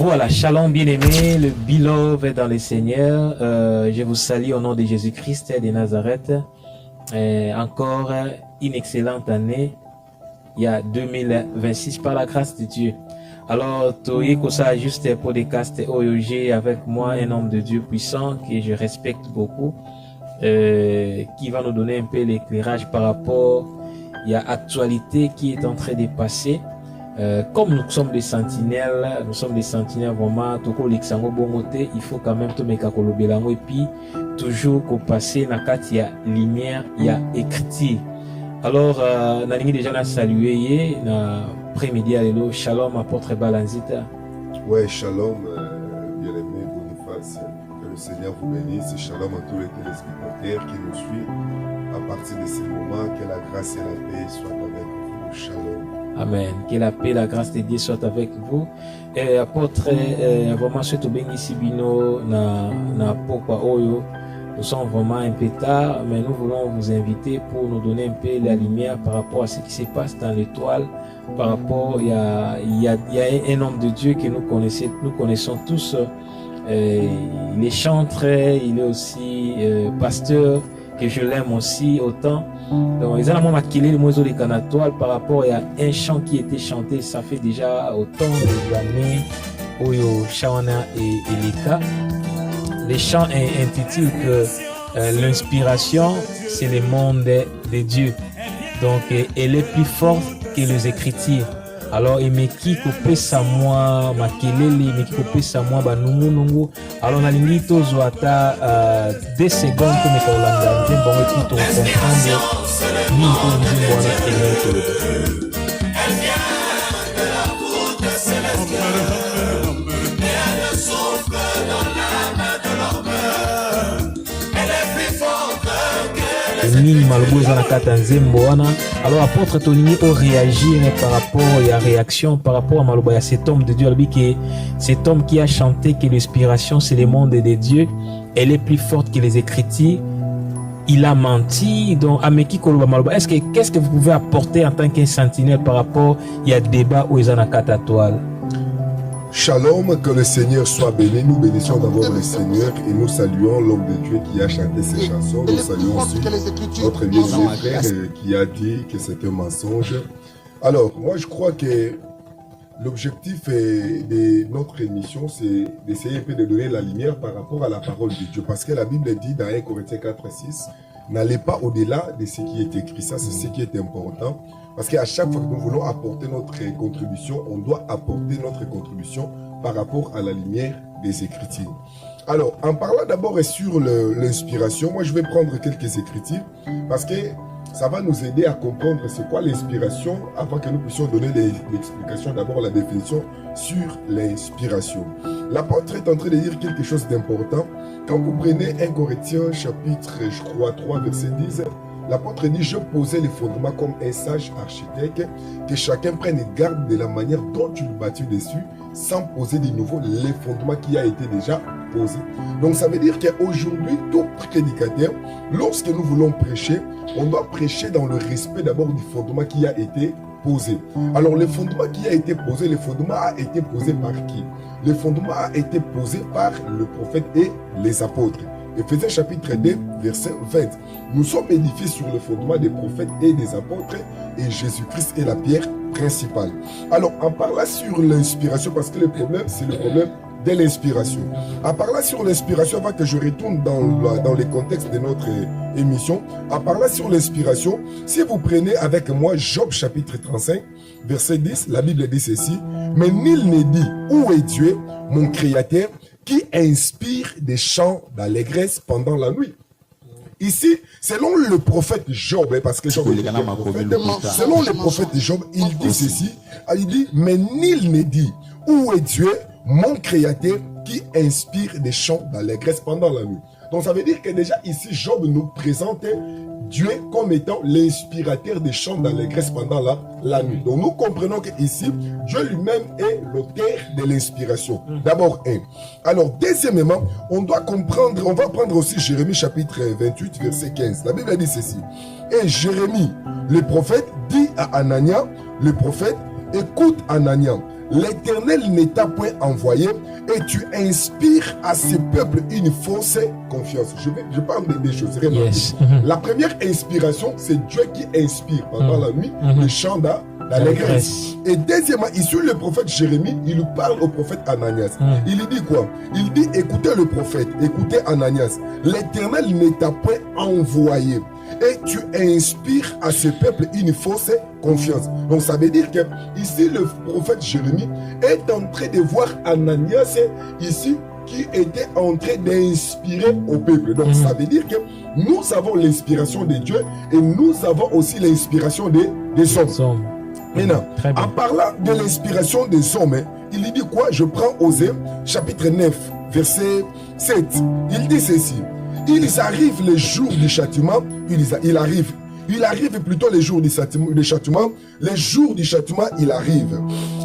Voilà, shalom bien-aimé, le beloved dans le Seigneur. Je vous salue au nom de Jésus-Christ de Nazareth. Encore une excellente année, il y a 2026 par la grâce de Dieu. Alors, Toye Kosa juste podcast OYG avec moi, un homme de Dieu puissant que je respecte beaucoup, qui va nous donner un peu l'éclairage par rapport à l'actualité qui est en train de passer. Comme nous sommes des sentinelles vraiment, il faut quand même tout mettre et puis toujours qu'on passe dans il y a lumière, il y a écrit. Alors, nous déjà salué na après-midi alléluia, shalom apôtre Balanzita. Ouais, shalom bien-aimé Boniface, que le Seigneur vous bénisse, shalom à tous les téléspectateurs qui nous suivent à partir de ce moment, que la grâce et la paix soient avec vous, shalom. Amen. Que la paix et la grâce de Dieu soient avec vous. Et apôtre, vraiment, c'est bien ici, bino, na popa oyo. Nous sommes vraiment un peu tard, mais nous voulons vous inviter pour nous donner un peu la lumière par rapport à ce qui se passe dans l'étoile. Par rapport, il y a un homme de Dieu que nous connaissons tous. Il est chantre, il est aussi pasteur, que je l'aime aussi autant. Donc, ils ont maquillé le moiseau des canatoiles par rapport à un chant qui était chanté, ça fait déjà autant d'années, Oyo, Shawana et Elika. Le chant intitule que l'inspiration, c'est le monde de Dieu. Donc, elle est plus forte que les Écritures. Alors, il me qui coupe ça moi, makelele, il me qui coupe ça moi, nungu. Alors, on a l'invité aux ouata 2 secondes pour me faire l'anglaise. Bon, et puis, on comprend ni pour nous voir alors apôtre Tonini au réagir par rapport à la réaction par rapport à Maloba, cet homme de Dieu, cet homme qui a chanté que l'inspiration c'est le monde de Dieu, elle est plus forte que les Écritures. Il a menti. Donc Ameki Koloba Maloba, qu'est-ce que vous pouvez apporter en tant qu'un sentinelle par rapport à débat où ils en a toile? Shalom, que le Seigneur soit béni. Nous bénissons d'abord le Seigneur et nous saluons l'homme de Dieu qui a chanté ces chansons. Nous saluons aussi notre bien-aimé frère qui a dit que c'est un mensonge. Alors, moi je crois que l'objectif de notre émission, c'est d'essayer un peu de donner la lumière par rapport à la parole de Dieu. Parce que la Bible dit dans 1 Corinthiens 4:6, n'allez pas au-delà de ce qui est écrit. Ça, c'est ce qui est important. Parce qu'à chaque fois que nous voulons apporter notre contribution, on doit apporter notre contribution par rapport à la lumière des Écritures. Alors, en parlant d'abord sur l'inspiration, moi je vais prendre quelques Écritures parce que ça va nous aider à comprendre c'est quoi l'inspiration avant que nous puissions donner l'explication, d'abord la définition sur l'inspiration. L'apôtre est en train de dire quelque chose d'important. Quand vous prenez 1 Corinthiens chapitre, je crois, 3, verset 10, l'apôtre dit, je posais les fondements comme un sage architecte, que chacun prenne garde de la manière dont il bâtit dessus, sans poser de nouveau les fondements qui a été déjà posé. Donc ça veut dire qu'aujourd'hui, tout prédicateur, lorsque nous voulons prêcher, on doit prêcher dans le respect d'abord du fondement qui a été posé. Alors le fondement qui a été posé, le fondement a été posé par qui? Le fondement a été posé par le prophète et les apôtres. Éphésiens chapitre 2, verset 20. Nous sommes édifiés sur le fondement des prophètes et des apôtres et Jésus-Christ est la pierre principale. Alors, en parlant sur l'inspiration, parce que le problème, c'est le problème de l'inspiration. En parlant sur l'inspiration, avant que je retourne dans les contextes de notre émission, en parlant sur l'inspiration, si vous prenez avec moi Job chapitre 35, verset 10, la Bible dit ceci, « Mais nul ne dit, où est Dieu, mon Créateur, qui inspire des chants d'allégresse pendant la nuit. » Ici, selon le prophète Job, parce que Job est un prophète, selon le prophète Job, il dit ceci, il dit, mais nul ne dit, où est Dieu, mon Créateur, qui inspire des chants d'allégresse pendant la nuit. Donc ça veut dire que déjà ici, Job nous présente Dieu comme étant l'inspirateur des chants d'allégresse pendant la nuit. Donc nous comprenons qu'ici, Dieu lui-même est l'auteur de l'inspiration. D'abord, alors, deuxièmement, on doit comprendre, on va prendre aussi Jérémie chapitre 28, verset 15. La Bible dit ceci. Et Jérémie, le prophète, dit à Anania, le prophète, écoute Anania, l'Éternel ne t'a point envoyé et tu inspires à ce peuple une fausse confiance. Je parle des choses. Yes. La première inspiration, c'est Dieu qui inspire pendant la nuit le chant d'allégresse. Et deuxièmement, ici le prophète Jérémie, il parle au prophète Ananias. Il dit quoi? Il dit, écoutez le prophète, écoutez Ananias, l'Éternel ne t'a point envoyé et tu inspires à ce peuple une fausse confiance. Donc ça veut dire que ici le prophète Jérémie est en train de voir Ananias ici qui était en train d'inspirer au peuple. Donc ça veut dire que nous avons l'inspiration de Dieu et nous avons aussi l'inspiration des hommes. Maintenant, en parlant de l'inspiration des hommes, il dit quoi? Je prends Osée, chapitre 9, verset 7. Il dit ceci. Ils arrivent les jours du châtiment. Il arrive plutôt les jours du châtiment. Les jours du châtiment, il arrive.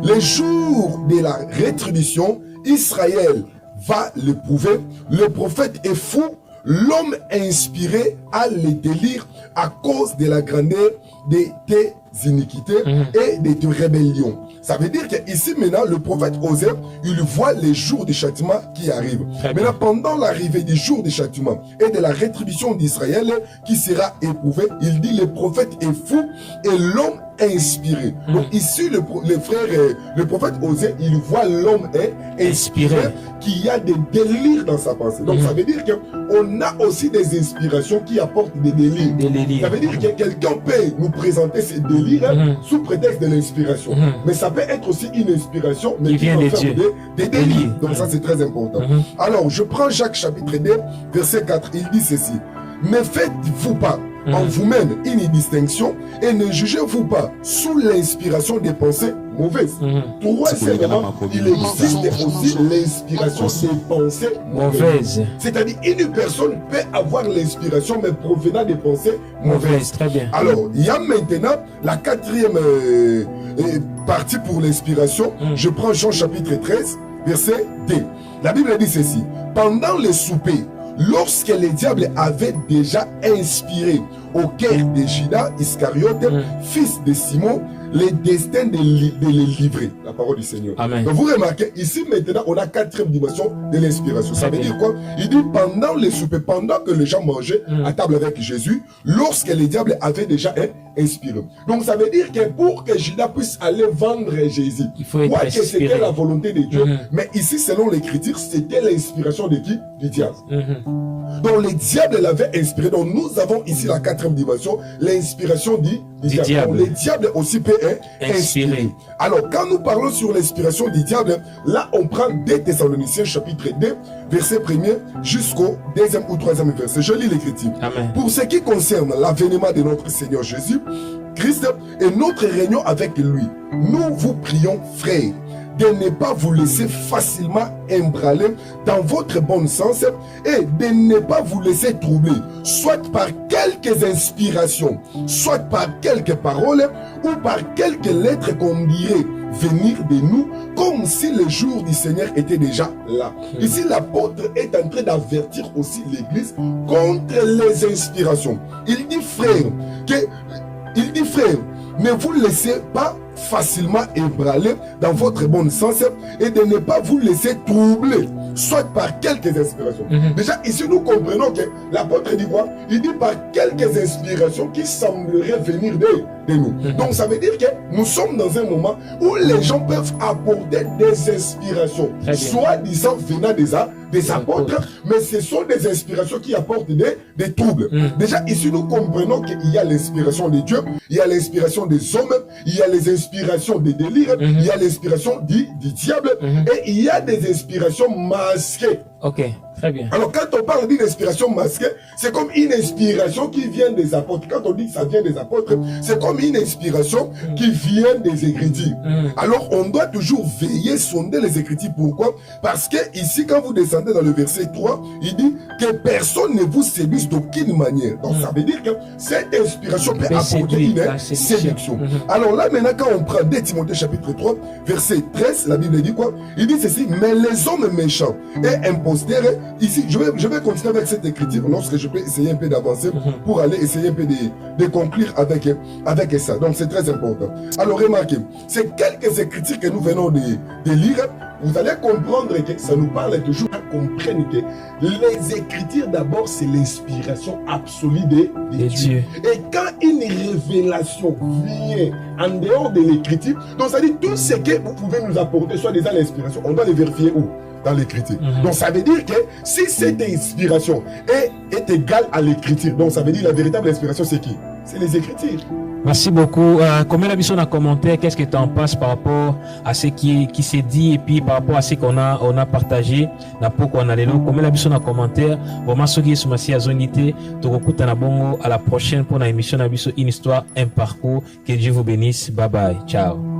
Les jours de la rétribution, Israël va l'éprouver. Le prophète est fou. L'homme inspiré a le délire à cause de la grandeur de tes iniquités et de tes rébellions. Ça veut dire qu'ici maintenant, le prophète Osée, il voit les jours du châtiment qui arrivent. Maintenant, pendant l'arrivée du jour du châtiment et de la rétribution d'Israël qui sera éprouvée, il dit le prophète est fou et l'homme inspiré. Donc ici, le prophète Osée, il voit l'homme inspiré, qui a des délires dans sa pensée. Donc ça veut dire qu'on a aussi des inspirations qui apportent des délires. Ça veut dire que quelqu'un peut nous présenter ces délires sous prétexte de l'inspiration. Mais ça peut être aussi une inspiration, mais qui va faire des délires. Donc ça, c'est très important. Alors, je prends Jacques chapitre 2, verset 4. Il dit ceci. Ne faites-vous pas en vous-même une distinction et ne jugez-vous pas sous l'inspiration des pensées mauvaises. Troisièmement, il existe aussi l'inspiration des pensées mauvaises. C'est-à-dire, une personne peut avoir l'inspiration, mais provenant des pensées mauvaises. Très bien. Alors, il y a maintenant la quatrième partie pour l'inspiration. Je prends Jean chapitre 13, verset 2. La Bible dit ceci. Pendant les soupers, lorsque le diable avait déjà inspiré au cœur de Judas Iscariote, fils de Simon, le destin de les livrer. La parole du Seigneur. Amen. Donc vous remarquez, ici maintenant, on a quatrième dimension de l'inspiration. Ça veut dire quoi? Il dit pendant les soupers, pendant que les gens mangeaient à table avec Jésus, lorsque le diable avait déjà inspiré. Donc ça veut dire que pour que Judas puisse aller vendre Jésus, il faut être que c'était la volonté de Dieu, mais ici selon l'écriture, c'était l'inspiration de qui? Du diable. Donc le diable l'avait inspiré. Donc nous avons ici la quatrième dimension, l'inspiration du diable. Donc, le diable aussi peut inspirer. Alors quand nous parlons sur l'inspiration du diable, là on prend 2 Thessaloniciens chapitre 2, verset 1er jusqu'au 2e ou 3e verset. Je lis l'écriture. Pour ce qui concerne l'avènement de notre Seigneur Jésus Christ et notre réunion avec lui, nous vous prions, frères, de ne pas vous laisser facilement embranler dans votre bon sens et de ne pas vous laisser troubler, soit par quelques inspirations, soit par quelques paroles ou par quelques lettres qu'on dirait venir de nous, comme si le jour du Seigneur était déjà là. Ici, l'apôtre est en train d'avertir aussi l'Église contre les inspirations. Il dit, frère, ne vous laissez pas facilement ébranler dans votre bon sens et de ne pas vous laisser troubler, soit par quelques inspirations. Déjà, ici, nous comprenons que l'apôtre dit quoi? Il dit par quelques inspirations qui sembleraient venir de nous. Donc, ça veut dire que nous sommes dans un moment où les gens peuvent apporter des inspirations, soi-disant venant des apôtres, mais ce sont des inspirations qui apportent des troubles. Déjà, ici, nous comprenons qu'il y a l'inspiration de Dieu, il y a l'inspiration des hommes, il y a les inspirations des délires, il y a l'inspiration du diable, et il y a des inspirations masquées. Ok, très bien. Alors, quand on parle d'une inspiration masquée, c'est comme une inspiration qui vient des apôtres. Quand on dit que ça vient des apôtres, c'est comme une inspiration qui vient des Écritures. Alors, on doit toujours veiller, sonder les Écritures. Pourquoi? Parce que ici, quand vous descendez dans le verset 3, il dit que personne ne vous séduise d'aucune manière. Donc, ça veut dire que cette inspiration peut apporter une séduction. Alors là, maintenant, quand on prend 2 Timothée chapitre 3, verset 13, la Bible dit quoi? Il dit ceci, mais les hommes méchants et imposteurs ici, je vais continuer avec cette écriture lorsque je peux essayer un peu d'avancer pour aller essayer un peu de conclure avec ça. Donc c'est très important. Alors remarquez, c'est quelques écritures que nous venons de lire. Vous allez comprendre que ça nous parle toujours à comprendre que les écritures d'abord c'est l'inspiration absolue de Dieu. Et quand une révélation vient en dehors de l'écriture, donc ça dit tout ce que vous pouvez nous apporter, soit déjà l'inspiration, on doit les vérifier où? Dans l'écriture. Donc ça veut dire que si cette inspiration est égale à l'écriture, donc ça veut dire la véritable inspiration c'est qui? C'est les écritures. Merci beaucoup. Comment la mission dans commentaire, qu'est-ce que tu en penses par rapport à ce qui s'est dit et puis par rapport à ce qu'on a partagé na poko on a lelo? Comment la mission dans commentaire, vraiment ce qui est soumasi à zonité, tokokuta na bongo à la prochaine pour la émission na biso une histoire, un parcours. Que Dieu vous bénisse. Bye bye. Ciao.